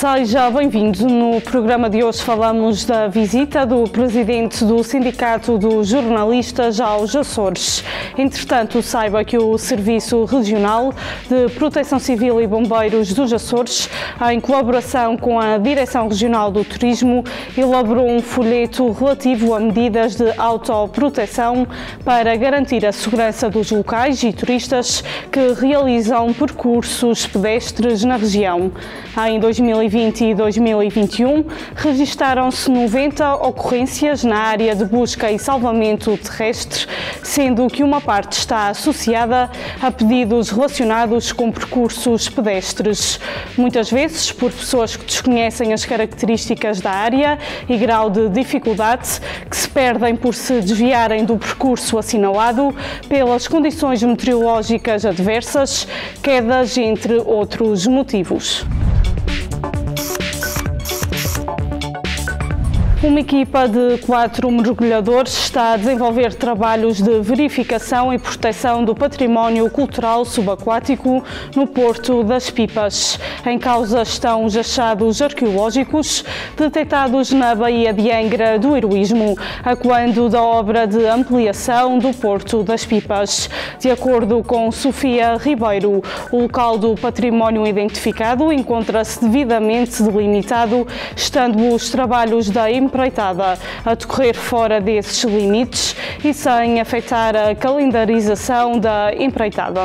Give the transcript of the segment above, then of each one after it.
Seja bem-vindo. No programa de hoje falamos da visita do presidente do Sindicato dos Jornalistas aos Açores. Entretanto, saiba que o Serviço Regional de Proteção Civil e Bombeiros dos Açores, em colaboração com a Direção Regional do Turismo, elaborou um folheto relativo a medidas de autoproteção para garantir a segurança dos locais e turistas que realizam percursos pedestres na região. Em 2020 e 2021, registaram-se 90 ocorrências na área de busca e salvamento terrestre, sendo que uma parte está associada a pedidos relacionados com percursos pedestres, muitas vezes por pessoas que desconhecem as características da área e grau de dificuldade, que se perdem por se desviarem do percurso assinalado, pelas condições meteorológicas adversas, quedas, entre outros motivos. Uma equipa de 4 mergulhadores está a desenvolver trabalhos de verificação e proteção do património cultural subaquático no Porto das Pipas. Em causa estão os achados arqueológicos detectados na Baía de Angra do Heroísmo, a quando da obra de ampliação do Porto das Pipas. De acordo com Sofia Ribeiro, o local do património identificado encontra-se devidamente delimitado, estando os trabalhos da empreitada a decorrer fora desses limites e sem afetar a calendarização da empreitada.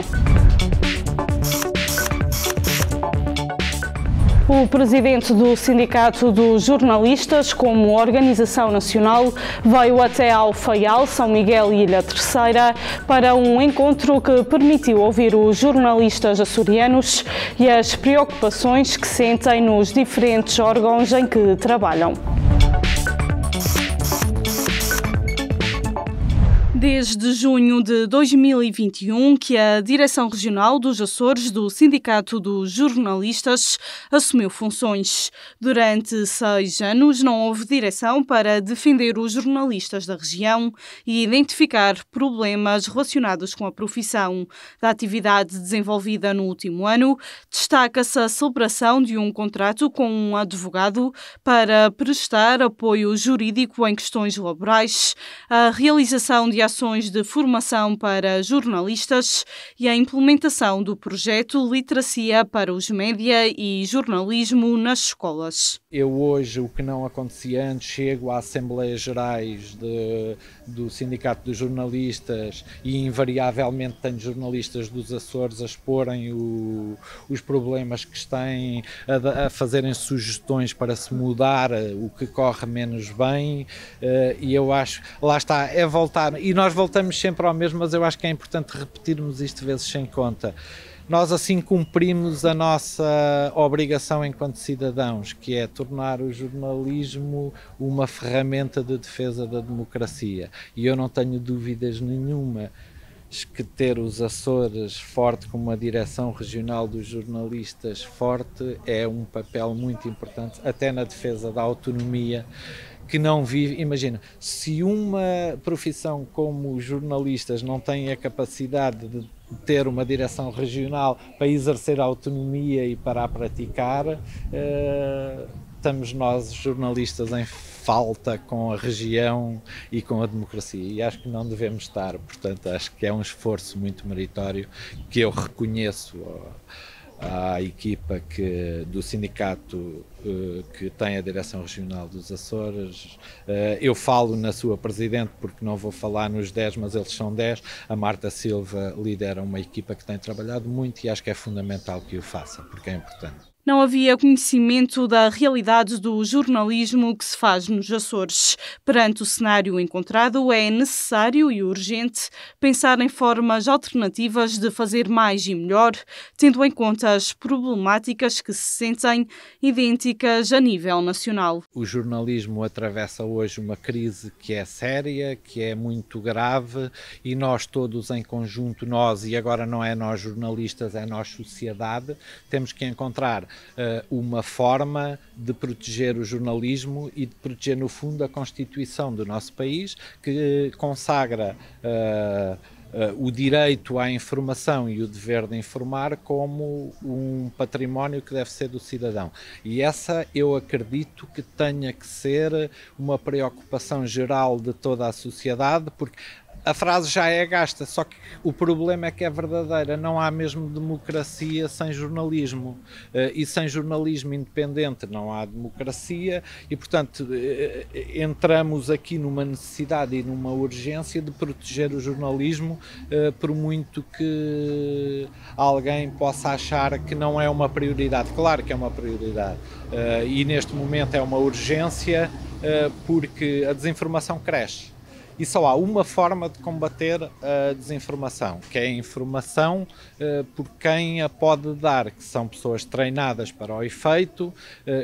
O presidente do Sindicato dos Jornalistas, como organização nacional, veio até ao Faial, São Miguel e Ilha Terceira para um encontro que permitiu ouvir os jornalistas açorianos e as preocupações que sentem nos diferentes órgãos em que trabalham. Desde junho de 2021 que a Direção Regional dos Açores do Sindicato dos Jornalistas assumiu funções. Durante 6 anos não houve direção para defender os jornalistas da região e identificar problemas relacionados com a profissão. Da atividade desenvolvida no último ano, destaca-se a celebração de um contrato com um advogado para prestar apoio jurídico em questões laborais, a realização de ações de formação para jornalistas e a implementação do projeto Literacia para os Média e Jornalismo nas escolas. Eu hoje, o que não acontecia antes, chego às Assembleias Gerais do Sindicato dos Jornalistas e invariavelmente tenho jornalistas dos Açores a exporem os problemas que têm, a fazerem sugestões para se mudar o que corre menos bem, e eu acho, lá está, é voltar, e nós voltamos sempre ao mesmo, mas eu acho que é importante repetirmos isto vezes sem conta. Nós assim cumprimos a nossa obrigação enquanto cidadãos, que é tornar o jornalismo uma ferramenta de defesa da democracia. E eu não tenho dúvidas nenhuma que ter os Açores forte, como uma direção regional dos jornalistas forte, é um papel muito importante, até na defesa da autonomia, que não vive. Imagina, se uma profissão como os jornalistas não tem a capacidade de ter uma direção regional para exercer a autonomia e para a praticar, estamos nós, jornalistas, em falta com a região e com a democracia, e acho que não devemos estar. Portanto, acho que é um esforço muito meritório que eu reconheço à equipa do sindicato que tem a Direção Regional dos Açores. Eu falo na sua presidente porque não vou falar nos 10, mas eles são 10. A Marta Silva lidera uma equipa que tem trabalhado muito e acho que é fundamental que o faça, porque é importante. Não havia conhecimento da realidade do jornalismo que se faz nos Açores. Perante o cenário encontrado, é necessário e urgente pensar em formas alternativas de fazer mais e melhor, tendo em conta as problemáticas que se sentem idênticas a nível nacional. O jornalismo atravessa hoje uma crise que é séria, que é muito grave, e nós todos em conjunto, nós, e agora não é nós jornalistas, é nós sociedade, temos que encontrar uma forma de proteger o jornalismo e de proteger, no fundo, a Constituição do nosso país, que consagra o direito à informação e o dever de informar como um património que deve ser do cidadão. E essa eu acredito que tenha que ser uma preocupação geral de toda a sociedade, porque a frase já é gasta, só que o problema é que é verdadeira. Não há mesmo democracia sem jornalismo. E sem jornalismo independente não há democracia e, portanto, entramos aqui numa necessidade e numa urgência de proteger o jornalismo, por muito que alguém possa achar que não é uma prioridade. Claro que é uma prioridade. E neste momento é uma urgência, porque a desinformação cresce. E só há uma forma de combater a desinformação, que é a informação por quem a pode dar, que são pessoas treinadas para o efeito,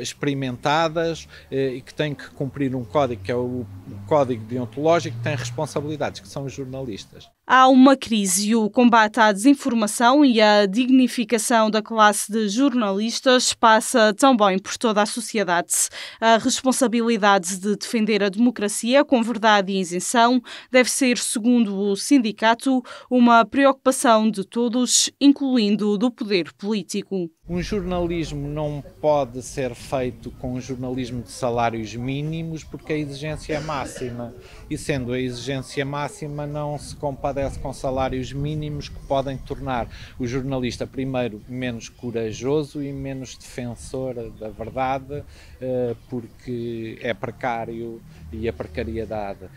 experimentadas e que têm que cumprir um código, que é o código deontológico, que tem responsabilidades, que são os jornalistas. Há uma crise e o combate à desinformação e a dignificação da classe de jornalistas passa também por toda a sociedade. A responsabilidade de defender a democracia com verdade e isenção deve ser, segundo o sindicato, uma preocupação de todos, incluindo do poder político. Um jornalismo não pode ser feito com um jornalismo de salários mínimos porque a exigência é máxima e, sendo a exigência máxima, não se compadece com salários mínimos que podem tornar o jornalista, primeiro, menos corajoso e menos defensor da verdade, porque é precário e a precariedade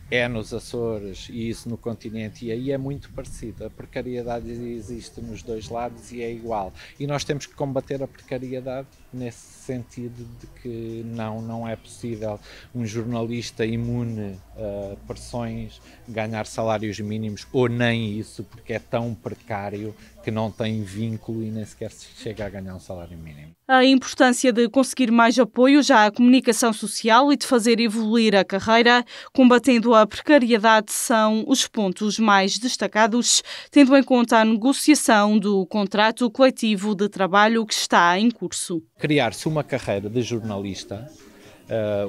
é nos Açores e isso no continente, e aí é muito parecido. A precariedade existe nos dois lados e é igual. E nós temos que combater a precariedade nesse sentido de que não é possível um jornalista imune a pressões ganhar salários mínimos, ou nem isso, porque é tão precário que não tem vínculo e nem sequer se chega a ganhar um salário mínimo. A importância de conseguir mais apoio já à comunicação social e de fazer evoluir a carreira, combatendo a precariedade, são os pontos mais destacados, tendo em conta a negociação do contrato coletivo de trabalho que está em curso. Criar-se uma carreira de jornalista,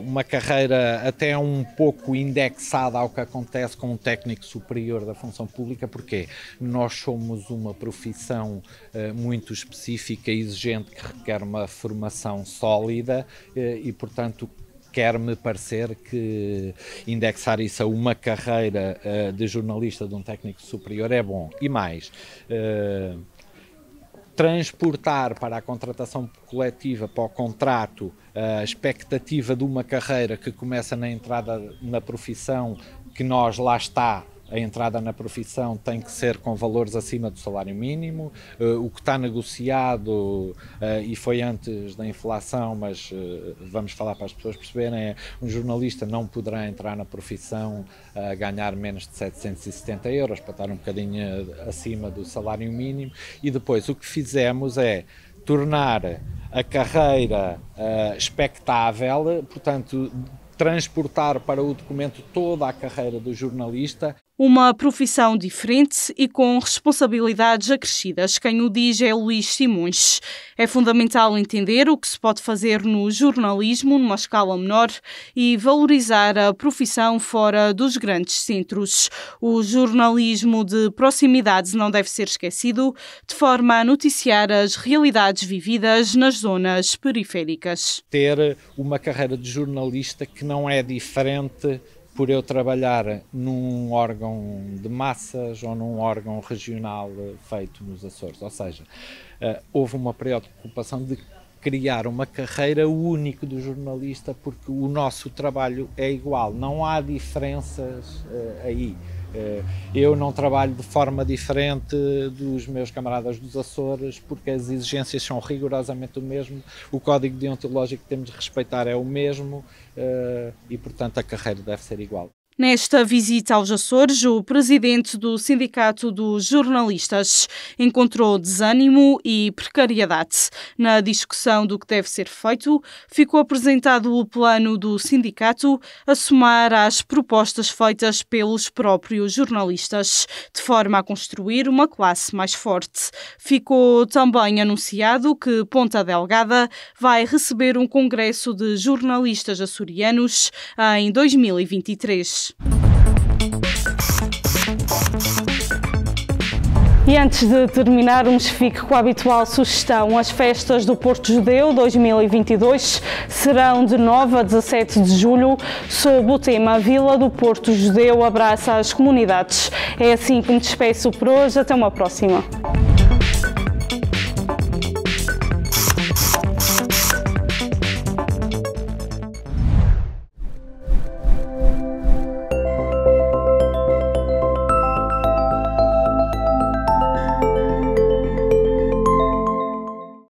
uma carreira até um pouco indexada ao que acontece com um técnico superior da função pública, porque nós somos uma profissão muito específica e exigente que requer uma formação sólida e, portanto, quer-me parecer que indexar isso a uma carreira de jornalista de um técnico superior é bom. E mais, transportar para a contratação coletiva, para o contrato, a expectativa de uma carreira que começa na entrada na profissão, que nós lá está, a entrada na profissão tem que ser com valores acima do salário mínimo. O que está negociado, e foi antes da inflação, mas vamos falar para as pessoas perceberem, é um jornalista não poderá entrar na profissão a ganhar menos de 770 euros, para estar um bocadinho acima do salário mínimo. E depois o que fizemos é tornar a carreira expectável, portanto, transportar para o documento toda a carreira do jornalista. Uma profissão diferente e com responsabilidades acrescidas. Quem o diz é Luís Simões. É fundamental entender o que se pode fazer no jornalismo numa escala menor e valorizar a profissão fora dos grandes centros. O jornalismo de proximidade não deve ser esquecido, de forma a noticiar as realidades vividas nas zonas periféricas. Ter uma carreira de jornalista que não é diferente por eu trabalhar num órgão de massas ou num órgão regional feito nos Açores. Ou seja, houve uma preocupação de criar uma carreira única do jornalista, porque o nosso trabalho é igual, não há diferenças aí. Eu não trabalho de forma diferente dos meus camaradas dos Açores, porque as exigências são rigorosamente o mesmo, o código deontológico que temos de respeitar é o mesmo e, portanto, a carreira deve ser igual. Nesta visita aos Açores, o presidente do Sindicato dos Jornalistas encontrou desânimo e precariedade. Na discussão do que deve ser feito, ficou apresentado o plano do sindicato a somar às propostas feitas pelos próprios jornalistas, de forma a construir uma classe mais forte. Ficou também anunciado que Ponta Delgada vai receber um congresso de jornalistas açorianos em 2023. E antes de terminarmos, fique com a habitual sugestão. As festas do Porto Judeu 2022 serão de 9 a 17 de julho, sob o tema Vila do Porto Judeu abraça as comunidades. É assim que me despeço por hoje. Até uma próxima.